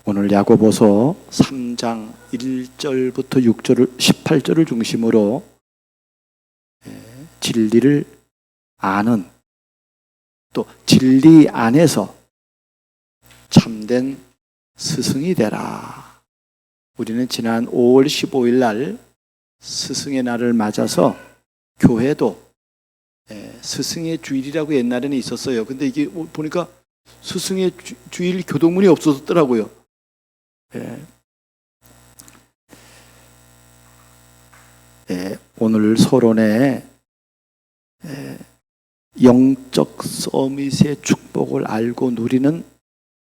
오늘 야고보서 3장 1절부터 6절을 18절을 중심으로 진리를 아는, 또 진리 안에서 참된 스승이 되라. 우리는 지난 5월 15일 날 스승의 날을 맞아서 교회도 스승의 주일이라고 옛날에는 있었어요. 근데 이게 보니까 스승의 주일 교동문이 없어졌더라고요. 오늘 서론에 영적 서밋의 축복을 알고 누리는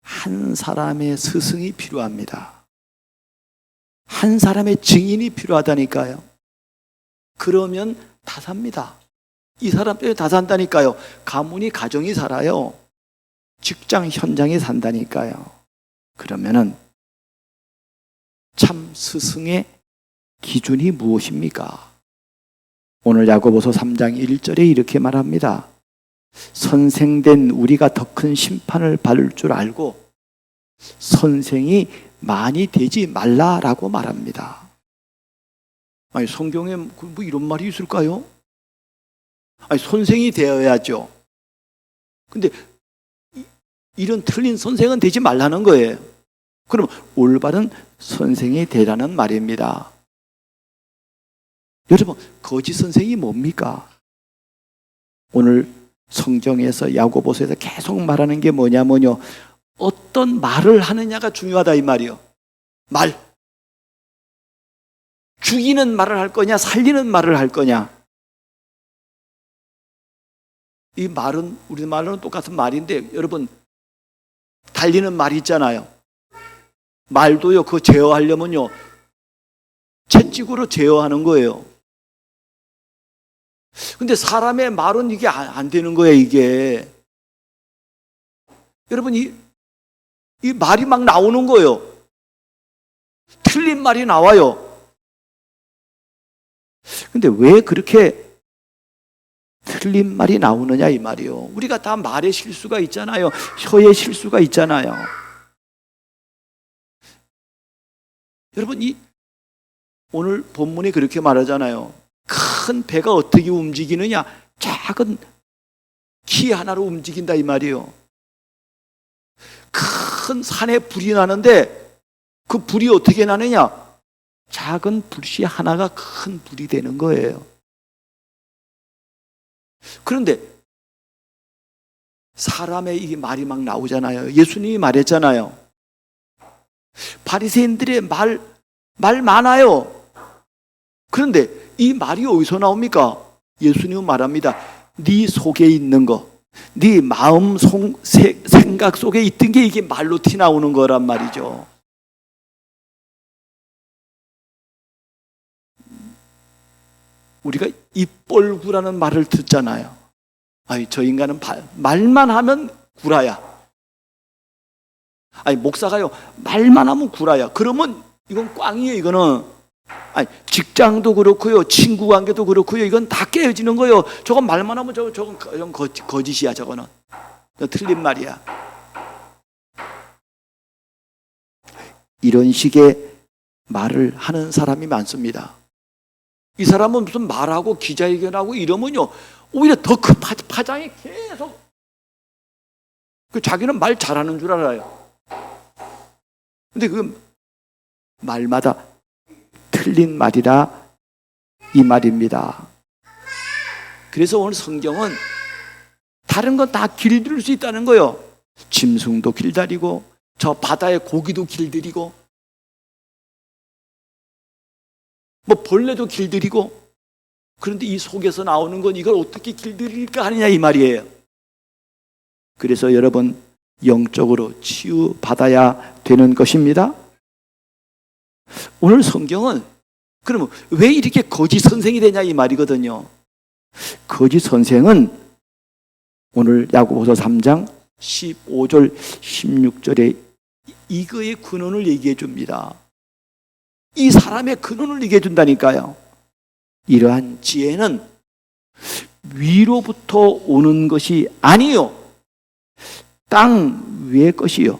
한 사람의 스승이 필요합니다. 한 사람의 증인이 필요하다니까요. 그러면 다 삽니다. 이 사람 때문에 다 산다니까요. 가문이, 가정이 살아요. 직장 현장이 산다니까요. 그러면은 참 스승의 기준이 무엇입니까? 오늘 야고보서 3장 1절에 이렇게 말합니다. 선생된 우리가 더 큰 심판을 받을 줄 알고 선생이 많이 되지 말라라고 말합니다. 아니, 성경에 뭐 이런 말이 있을까요? 아니, 선생이 되어야죠. 근데 이런 틀린 선생은 되지 말라는 거예요. 그럼 올바른 선생이 되라는 말입니다. 여러분, 거짓 선생이 뭡니까? 오늘 성경에서 야고보서에서 계속 말하는 게 뭐냐면요, 어떤 말을 하느냐가 중요하다 이 말이요. 말. 죽이는 말을 할 거냐, 살리는 말을 할 거냐. 이 말은 우리 말로는 똑같은 말인데, 여러분, 달리는 말이 있잖아요. 말도요, 그거 제어하려면요, 채찍으로 제어하는 거예요. 근데 사람의 말은 이게 안 되는 거예요, 이게. 여러분, 이 말이 막 나오는 거예요. 틀린 말이 나와요. 근데 왜 그렇게 틀린 말이 나오느냐 이 말이요. 우리가 다 말에 실수가 있잖아요. 혀에 실수가 있잖아요. 여러분, 오늘 본문이 그렇게 말하잖아요. 큰 배가 어떻게 움직이느냐? 작은 키 하나로 움직인다 이 말이에요. 큰 산에 불이 나는데 그 불이 어떻게 나느냐? 작은 불씨 하나가 큰 불이 되는 거예요. 그런데 사람의 이 말이 막 나오잖아요. 예수님이 말했잖아요. 바리새인들의 말 많아요. 그런데 이 말이 어디서 나옵니까? 예수님은 말합니다. 네 속에 있는 거, 네 마음 생각 속에 있던 게 이게 말로 티 나오는 거란 말이죠. 우리가 입벌구라는 말을 듣잖아요. 아니, 저 인간은 말만 하면 구라야. 아니, 목사가요, 말만 하면 구라야. 그러면 이건 꽝이에요, 이거는. 아니, 직장도 그렇고요, 친구 관계도 그렇고요, 이건 다 깨어지는 거예요. 저건 말만 하면 저건 거짓이야, 저거는. 틀린 말이야. 이런 식의 말을 하는 사람이 많습니다. 이 사람은 무슨 말하고 기자회견하고 이러면요, 오히려 더 큰 파장이 계속. 자기는 말 잘하는 줄 알아요. 근데 그 말마다 틀린 말이라 이 말입니다. 그래서 오늘 성경은 다른 건 다 길들일 수 있다는 거예요. 짐승도 길다리고, 저 바다의 고기도 길들이고, 뭐 벌레도 길들이고. 그런데 이 속에서 나오는 건 이걸 어떻게 길들일까 하느냐 이 말이에요. 그래서 여러분, 영적으로 치유받아야 되는 것입니다. 오늘 성경은 그러면 왜 이렇게 거짓 선생이 되냐 이 말이거든요. 거짓 선생은 오늘 야고보서 3장 15절 16절에 이거의 근원을 얘기해 줍니다. 이 사람의 근원을 얘기해 준다니까요. 이러한 지혜는 위로부터 오는 것이 아니요, 땅 위의 것이요,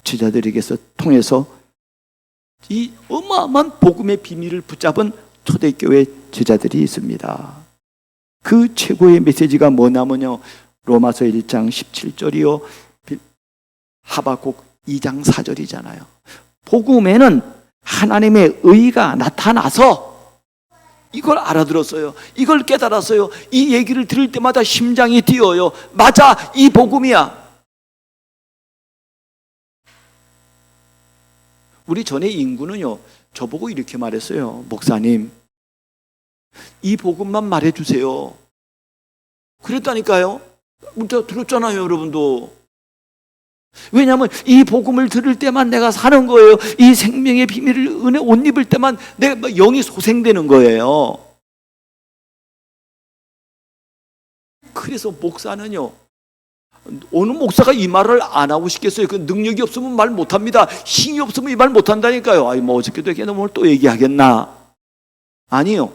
제자들에게서 통해서 이 어마어마한 복음의 비밀을 붙잡은 초대교회 제자들이 있습니다. 그 최고의 메시지가 뭐냐면요, 로마서 1장 17절이요 하박국 2장 4절이잖아요. 복음에는 하나님의 의가 나타나서 이걸 알아들었어요. 이걸 깨달았어요. 이 얘기를 들을 때마다 심장이 뛰어요. 맞아, 이 복음이야. 우리 전에 인구는요, 저보고 이렇게 말했어요. 목사님, 이 복음만 말해주세요. 그랬다니까요. 문자 들었잖아요, 여러분도. 왜냐하면 이 복음을 들을 때만 내가 사는 거예요. 이 생명의 비밀을 은혜 옷 입을 때만 내 영이 소생되는 거예요. 그래서 목사는요, 어느 목사가 이 말을 안 하고 싶겠어요? 그 능력이 없으면 말 못합니다. 힘이 없으면 이 말 못한다니까요. 아이, 뭐 어저께도 얘기했는데 오늘 또 얘기하겠나? 아니요.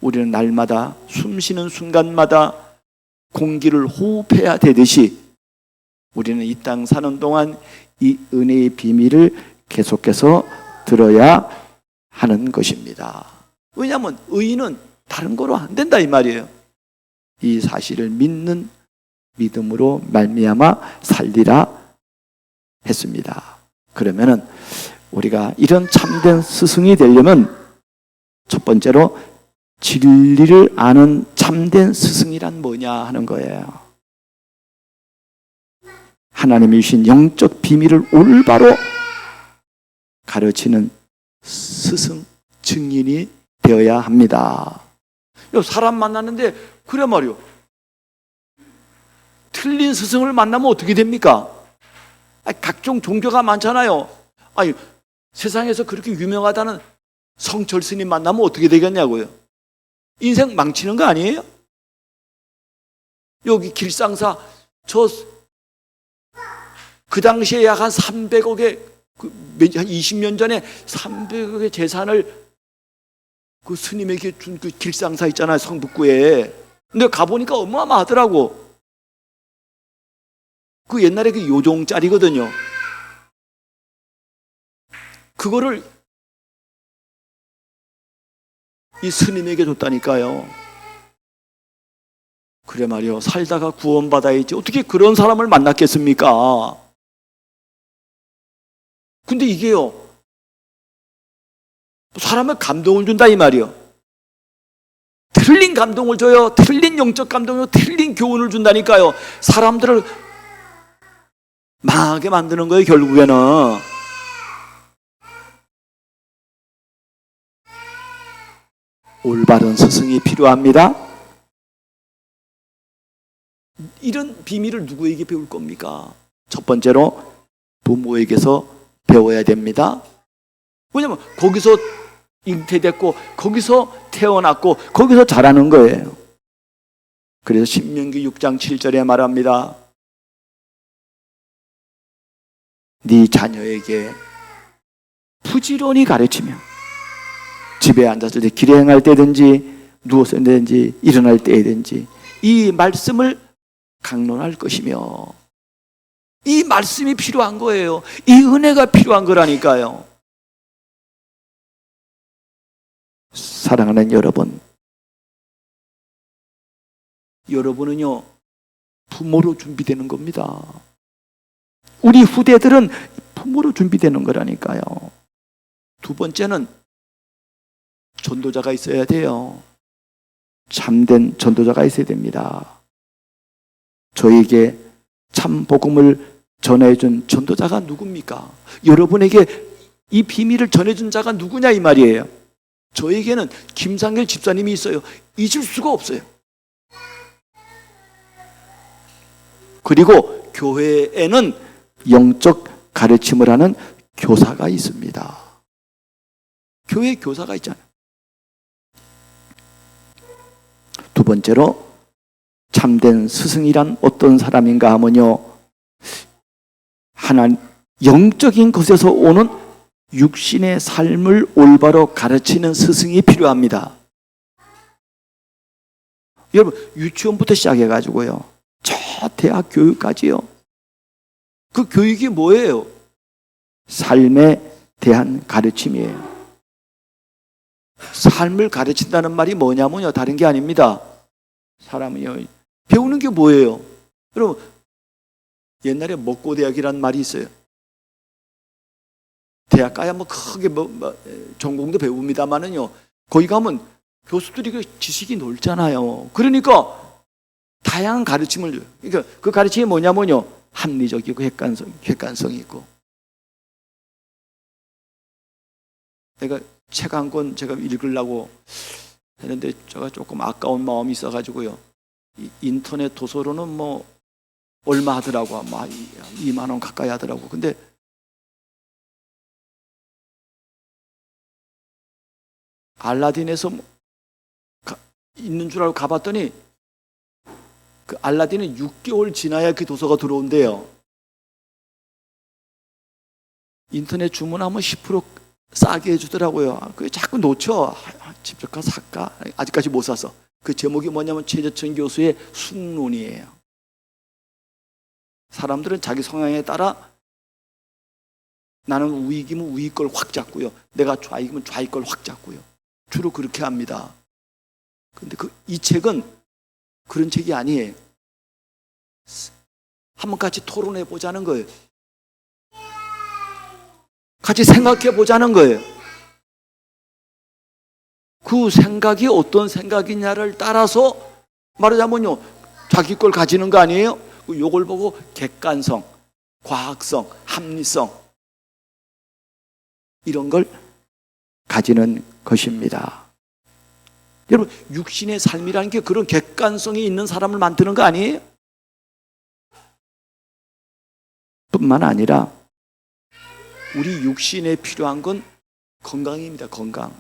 우리는 날마다 숨 쉬는 순간마다 공기를 호흡해야 되듯이 우리는 이 땅 사는 동안 이 은혜의 비밀을 계속해서 들어야 하는 것입니다. 왜냐하면 의인은 다른 거로 안 된다 이 말이에요. 이 사실을 믿는 믿음으로 말미암아 살리라 했습니다. 그러면은 우리가 이런 참된 스승이 되려면 첫 번째로 진리를 아는 참된 스승이란 뭐냐 하는 거예요. 하나님이 주신 영적 비밀을 올바로 가르치는 스승, 증인이 되어야 합니다. 사람 만났는데 그래 말이요, 틀린 스승을 만나면 어떻게 됩니까? 각종 종교가 많잖아요. 아니, 세상에서 그렇게 유명하다는 성철 스님 만나면 어떻게 되겠냐고요. 인생 망치는 거 아니에요? 여기 길상사 그 당시에 약 한 300억의 한 20년 전에 300억의 재산을 그 스님에게 준 그 길상사 있잖아요, 성북구에. 근데 가보니까 어마어마하더라고. 그 옛날에 그 요종짜리거든요. 그거를 이 스님에게 줬다니까요. 그래 말이요, 살다가 구원받아야지 어떻게 그런 사람을 만났겠습니까? 근데 이게요, 사람을 감동을 준다 이 말이요. 틀린 감동을 줘요. 틀린 영적 감동이요, 틀린 교훈을 준다니까요. 사람들을 망하게 만드는 거예요, 결국에는. 올바른 스승이 필요합니다. 이런 비밀을 누구에게 배울 겁니까? 첫 번째로 부모에게서 배워야 됩니다. 왜냐하면 거기서 잉태됐고 거기서 태어났고 거기서 자라는 거예요. 그래서 신명기 6장 7절에 말합니다. 네 자녀에게 부지런히 가르치며 집에 앉았을 때 길에 행할 때든지 누워서 있든지 일어날 때든지 이 말씀을 강론할 것이며, 이 말씀이 필요한 거예요. 이 은혜가 필요한 거라니까요. 사랑하는 여러분, 여러분은요 부모로 준비되는 겁니다. 우리 후대들은 부모로 준비되는 거라니까요. 두 번째는 전도자가 있어야 돼요. 참된 전도자가 있어야 됩니다. 저에게 참 복음을 전해준 전도자가 누굽니까? 여러분에게 이 비밀을 전해준 자가 누구냐 이 말이에요. 저에게는 김상길 집사님이 있어요. 잊을 수가 없어요. 그리고 교회에는 영적 가르침을 하는 교사가 있습니다. 교회 교사가 있잖아요. 두 번째로 참된 스승이란 어떤 사람인가 하면요, 하나님 영적인 것에서 오는 육신의 삶을 올바로 가르치는 스승이 필요합니다. 여러분, 유치원부터 시작해가지고요, 저 대학 교육까지요, 그 교육이 뭐예요? 삶에 대한 가르침이에요. 삶을 가르친다는 말이 뭐냐면요, 다른 게 아닙니다. 사람은요, 배우는 게 뭐예요? 여러분, 옛날에 먹고대학이라는 말이 있어요. 대학 가야 뭐 크게 전공도 배웁니다만은요, 거기 가면 교수들이 그 지식이 넓잖아요. 그러니까 다양한 가르침을 줘요. 그러니까 그 가르침이 뭐냐면요, 합리적이고 객관성이 있고. 내가 책 한 권 제가 읽으려고 했는데 제가 조금 아까운 마음이 있어가지고요, 인터넷 도서로는 뭐 얼마 하더라고. 아마 2만 원 가까이 하더라고. 근데 알라딘에서 있는 줄 알고 가봤더니 그 알라딘은 6개월 지나야 그 도서가 들어온대요. 인터넷 주문하면 10% 싸게 해주더라고요. 그게 자꾸 놓쳐. 직접 가서 살까? 아직까지 못 사서. 그 제목이 뭐냐면 최재천 교수의 숙론이에요. 사람들은 자기 성향에 따라 나는 우익이면 우익 걸 확 잡고요, 내가 좌익이면 좌익 걸 확 잡고요. 주로 그렇게 합니다. 근데 이 책은 그런 책이 아니에요. 한번 같이 토론해 보자는 거예요. 같이 생각해 보자는 거예요. 그 생각이 어떤 생각이냐를 따라서 말하자면요, 자기 걸 가지는 거 아니에요? 요걸 보고 객관성, 과학성, 합리성, 이런 걸 가지는 것입니다. 여러분, 육신의 삶이라는 게 그런 객관성이 있는 사람을 만드는 거 아니에요? 뿐만 아니라 우리 육신에 필요한 건 건강입니다. 건강.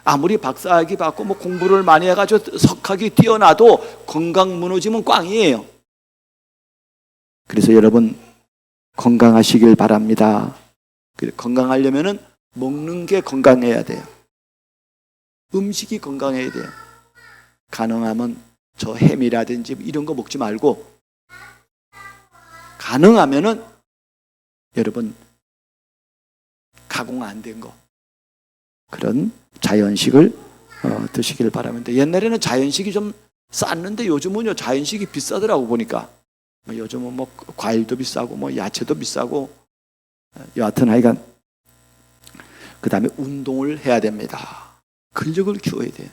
아무리 박사학위 받고 뭐 공부를 많이 해가지고 석학이 뛰어나도 건강 무너지면 꽝이에요. 그래서 여러분, 건강하시길 바랍니다. 건강하려면은 먹는 게 건강해야 돼요. 음식이 건강해야 돼요. 가능하면 저 햄이라든지 이런 거 먹지 말고, 가능하면은 여러분 가공 안 된 거, 그런 자연식을 드시길 바랍니다. 옛날에는 자연식이 좀 쌌는데 요즘은요, 자연식이 비싸더라고 보니까. 요즘은 뭐 과일도 비싸고 뭐 야채도 비싸고, 여하튼 하여간 그 다음에 운동을 해야 됩니다. 근력을 키워야 돼요.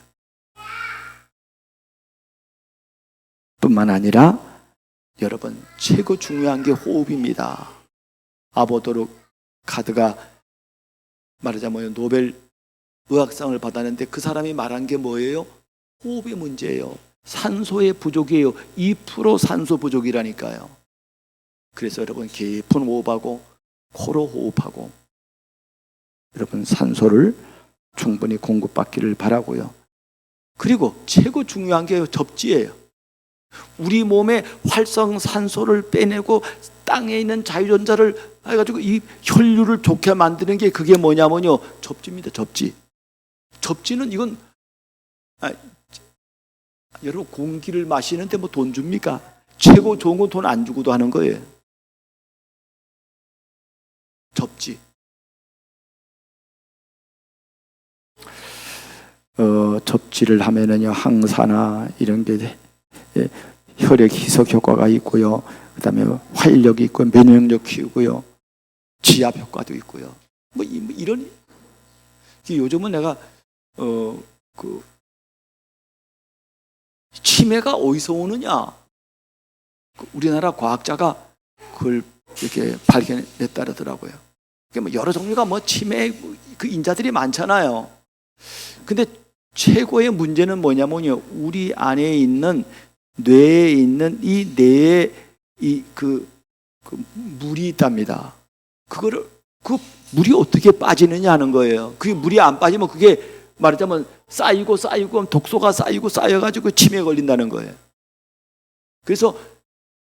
뿐만 아니라 여러분, 최고 중요한 게 호흡입니다. 아보도르 카드가 말하자면 노벨 의학상을 받았는데 그 사람이 말한 게 뭐예요? 호흡의 문제예요. 산소의 부족이에요. 2% 산소 부족이라니까요. 그래서 여러분, 깊은 호흡하고 코로 호흡하고, 여러분 산소를 충분히 공급받기를 바라고요. 그리고 최고 중요한 게 접지예요. 우리 몸에 활성산소를 빼내고 땅에 있는 자유전자를 해가지고 이 혈류를 좋게 만드는 게 그게 뭐냐면요, 접지입니다. 접지. 접지는 이건 여러분, 공기를 마시는데 뭐 돈 줍니까? 최고 좋은 건 돈 안 주고도 하는 거예요. 접지. 접지를 하면은요, 항산화 이런 게 혈액 희석 효과가 있고요. 그다음에 활력이 있고 면역력 키우고요. 지압 효과도 있고요. 뭐 이런, 요즘은 내가 그 치매가 어디서 오느냐? 우리나라 과학자가 그걸 이렇게 발견했다 그러더라고요. 뭐 여러 종류가 뭐 치매 그 인자들이 많잖아요. 근데 최고의 문제는 뭐냐면요, 우리 안에 있는 뇌에 있는 이 뇌에 그 물이 있답니다. 그 물이 어떻게 빠지느냐 하는 거예요. 그 물이 안 빠지면 그게 말하자면 쌓이고 독소가 쌓이고 쌓여가지고 치매에 걸린다는 거예요. 그래서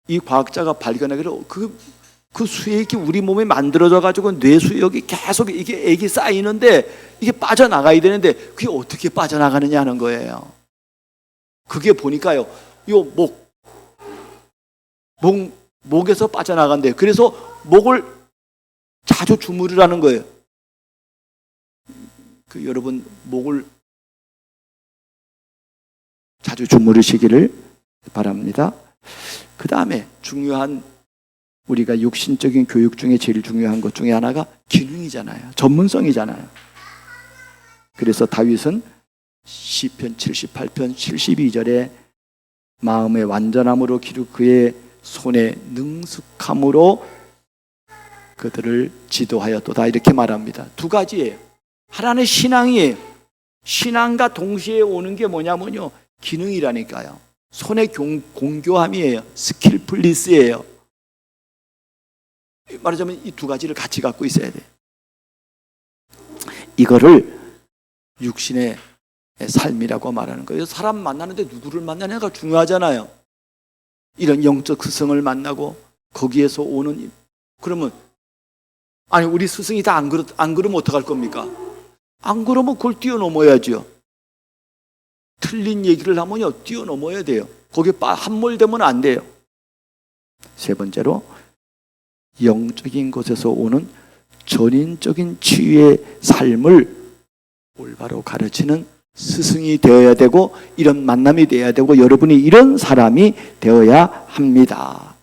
이 과학자가 발견하기로 그 수액이 우리 몸에 만들어져 가지고 뇌 수역이 계속 이게 액이 쌓이는데 이게 빠져나가야 되는데 그게 어떻게 빠져나가느냐 하는 거예요. 그게 보니까요, 요 목에서 빠져나간대요. 그래서 목을 자주 주무르라는 거예요. 여러분 목을 자주 주무르시기를 바랍니다. 그 다음에 중요한, 우리가 육신적인 교육 중에 제일 중요한 것 중에 하나가 기능이잖아요. 전문성이잖아요. 그래서 다윗은 시편 78편 72절에 마음의 완전함으로 기르고 그의 손에 능숙함으로 그들을 지도하였도다, 이렇게 말합니다. 두 가지예요. 하나는 신앙이에요. 신앙과 동시에 오는 게 뭐냐면요, 기능이라니까요. 손의 공교함이에요. 스킬풀리스예요. 말하자면 이 두 가지를 같이 갖고 있어야 돼요. 이거를 육신의 삶이라고 말하는 거예요. 사람 만나는데 누구를 만나냐가 중요하잖아요. 이런 영적 스승을 만나고 거기에서 오는, 그러면 아니 우리 스승이 다 안 그러면 어떡할 겁니까? 안 그러면 그걸 뛰어넘어야죠. 틀린 얘기를 하면요, 뛰어넘어야 돼요. 거기에 함몰되면 안 돼요. 세 번째로, 영적인 곳에서 오는 전인적인 치유의 삶을 올바로 가르치는 스승이 되어야 되고, 이런 만남이 되어야 되고, 여러분이 이런 사람이 되어야 합니다.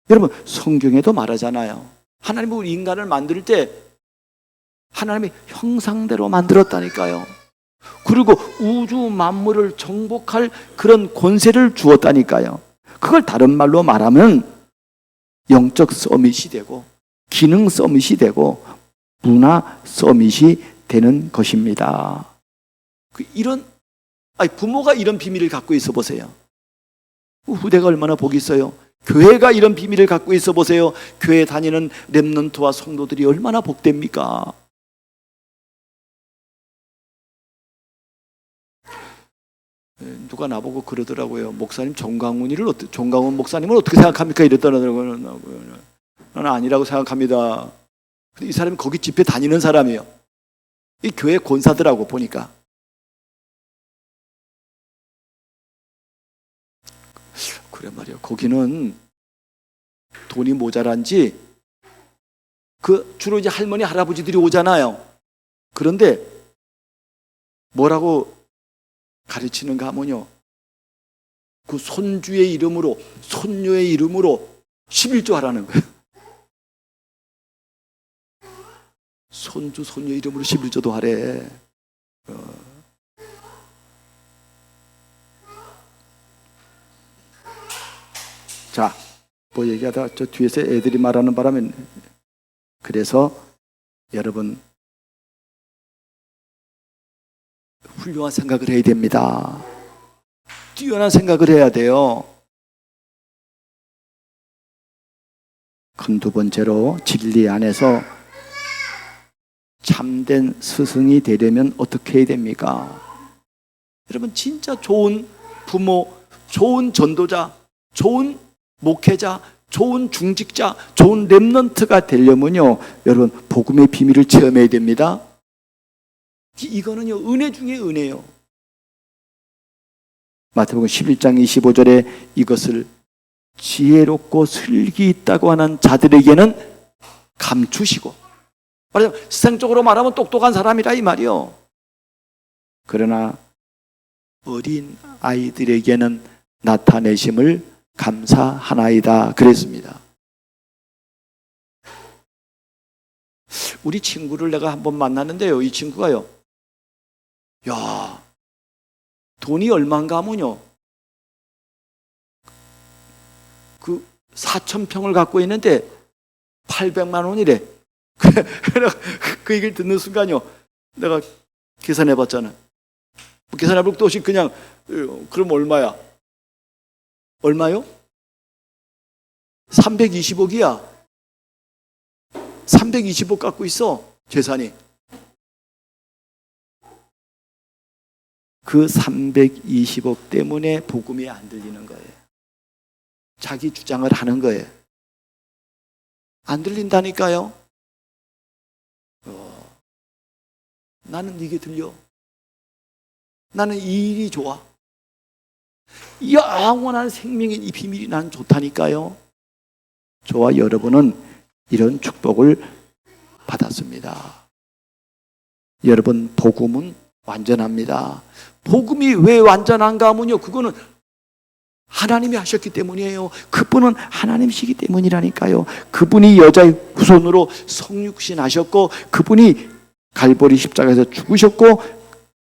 여러분, 성경에도 말하잖아요. 하나님이 우리 인간을 만들 때 하나님이 형상대로 만들었다니까요. 그리고 우주 만물을 정복할 그런 권세를 주었다니까요. 그걸 다른 말로 말하면 영적 서밋이 되고, 기능 서밋이 되고, 문화 서밋이 되는 것입니다. 이런, 부모가 이런 비밀을 갖고 있어 보세요. 후대가 얼마나 복이 있어요. 교회가 이런 비밀을 갖고 있어 보세요. 교회 다니는 렘넌트와 성도들이 얼마나 복됩니까? 누가 나보고 그러더라고요. 목사님 정강훈 목사님을 어떻게 생각합니까? 이랬더라고요. 나는 아니라고 생각합니다. 근데 이 사람이 거기 집회 다니는 사람이에요. 이 교회 권사들하고 보니까. 그래 말이에요. 거기는 돈이 모자란지 주로 이제 할머니 할아버지들이 오잖아요. 그런데 뭐라고 가르치는가 하면요, 그 손주의 이름으로, 손녀의 이름으로 11조 하라는 거예요. 손주 손녀 이름으로 11조도 하래. 자, 뭐 얘기하다가 저 뒤에서 애들이 말하는 바람에, 그래서 여러분 훌륭한 생각을 해야 됩니다. 뛰어난 생각을 해야 돼요. 큰 두 번째로, 진리 안에서 참된 스승이 되려면 어떻게 해야 됩니까? 여러분, 진짜 좋은 부모, 좋은 전도자, 좋은 목회자, 좋은 중직자, 좋은 렘넌트가 되려면요, 여러분 복음의 비밀을 체험해야 됩니다. 이거는요, 은혜 중에 은혜예요. 마태복음 11장 25절에 이것을 지혜롭고 슬기 있다고 하는 자들에게는 감추시고, 말하자면 세상적으로 말하면 똑똑한 사람이라 이 말이요. 그러나 어린 아이들에게는 나타내심을 감사하나이다 그랬습니다. 우리 친구를 내가 한번 만났는데요, 이 친구가요, 야, 돈이 얼마인가 하면요, 그 4,000평을 갖고 있는데 800만 원이래. 그 얘기를 듣는 순간요, 내가 계산해 봤잖아. 계산해 볼 것도 없이 그냥, 그럼 얼마야? 얼마요? 320억이야. 320억 갖고 있어, 재산이. 그 320억 때문에 복음이 안 들리는 거예요. 자기 주장을 하는 거예요. 안 들린다니까요. 나는 이게 들려. 나는 이 일이 좋아. 영원한 생명의 이 비밀이 난 좋다니까요. 저와 여러분은 이런 축복을 받았습니다. 여러분, 복음은 완전합니다. 복음이 왜 완전한가 하면요, 그거는 하나님이 하셨기 때문이에요. 그분은 하나님이시기 때문이라니까요. 그분이 여자의 후손으로 성육신 하셨고, 그분이 갈보리 십자가에서 죽으셨고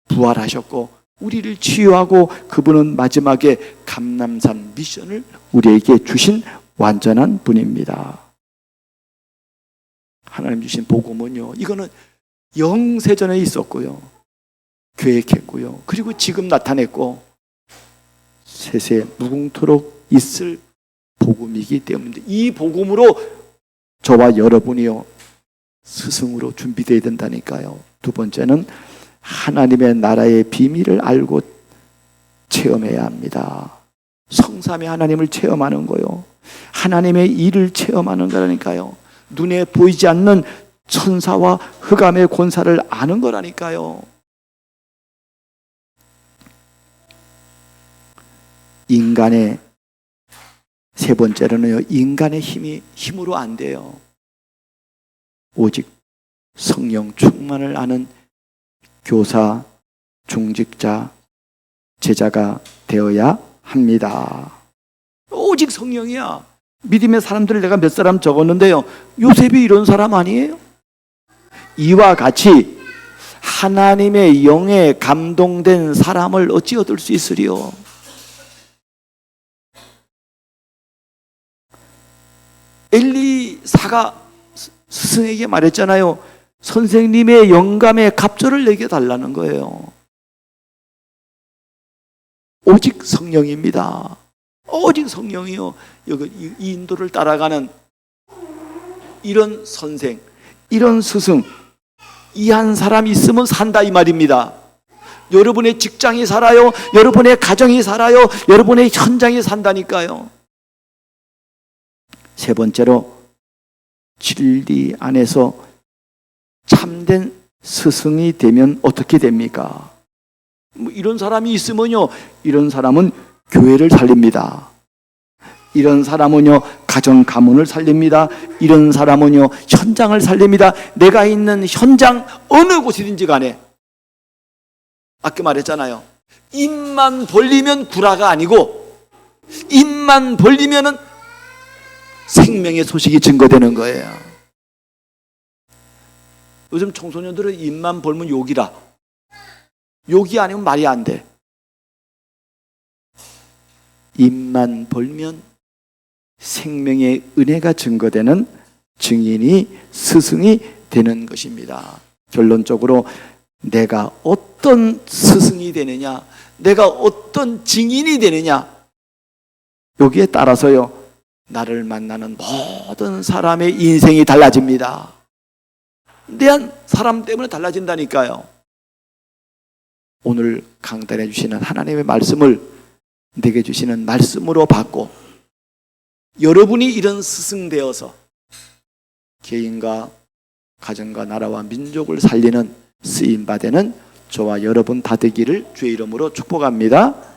부활하셨고, 우리를 치유하고, 그분은 마지막에 감람산 미션을 우리에게 주신 완전한 분입니다. 하나님 주신 복음은요, 이거는 영세전에 있었고요, 계획했고요, 그리고 지금 나타냈고 세세 무궁토록 있을 복음이기 때문에, 이 복음으로 저와 여러분이요 스승으로 준비되어야 된다니까요. 두 번째는 하나님의 나라의 비밀을 알고 체험해야 합니다. 성삼의 하나님을 체험하는 거요, 하나님의 일을 체험하는 거라니까요. 눈에 보이지 않는 천사와 흑암의 권사를 아는 거라니까요. 인간의 세 번째로는요, 인간의 힘으로 안 돼요. 오직 성령 충만을 아는 교사, 중직자, 제자가 되어야 합니다. 오직 성령이야. 믿음의 사람들을 내가 몇 사람 적었는데요, 요셉이 이런 사람 아니에요? 이와 같이 하나님의 영에 감동된 사람을 어찌 얻을 수 있으리요? 엘리사가 스승에게 말했잖아요. 선생님의 영감의 갑절을 내게 달라는 거예요. 오직 성령입니다. 오직 성령이요. 여기 이 인도를 따라가는 이런 선생, 이런 스승, 이 한 사람이 있으면 산다 이 말입니다. 여러분의 직장이 살아요. 여러분의 가정이 살아요. 여러분의 현장이 산다니까요. 세 번째로, 진리 안에서 참된 스승이 되면 어떻게 됩니까? 이런 사람이 있으면요, 이런 사람은 교회를 살립니다. 이런 사람은요, 가정 가문을 살립니다. 이런 사람은요, 현장을 살립니다. 내가 있는 현장 어느 곳이든지 간에, 아까 말했잖아요, 입만 벌리면 구라가 아니고 입만 벌리면은 생명의 소식이 증거되는 거예요. 요즘 청소년들은 입만 벌면 욕이라. 욕이 아니면 말이 안 돼. 입만 벌면 생명의 은혜가 증거되는 증인이, 스승이 되는 것입니다. 결론적으로 내가 어떤 스승이 되느냐, 내가 어떤 증인이 되느냐, 여기에 따라서요, 나를 만나는 모든 사람의 인생이 달라집니다. 대한 사람 때문에 달라진다니까요. 오늘 강단해 주시는 하나님의 말씀을 내게 주시는 말씀으로 받고, 여러분이 이런 스승 되어서 개인과 가정과 나라와 민족을 살리는 쓰임 받는 저와 여러분 다 되기를 주의 이름으로 축복합니다.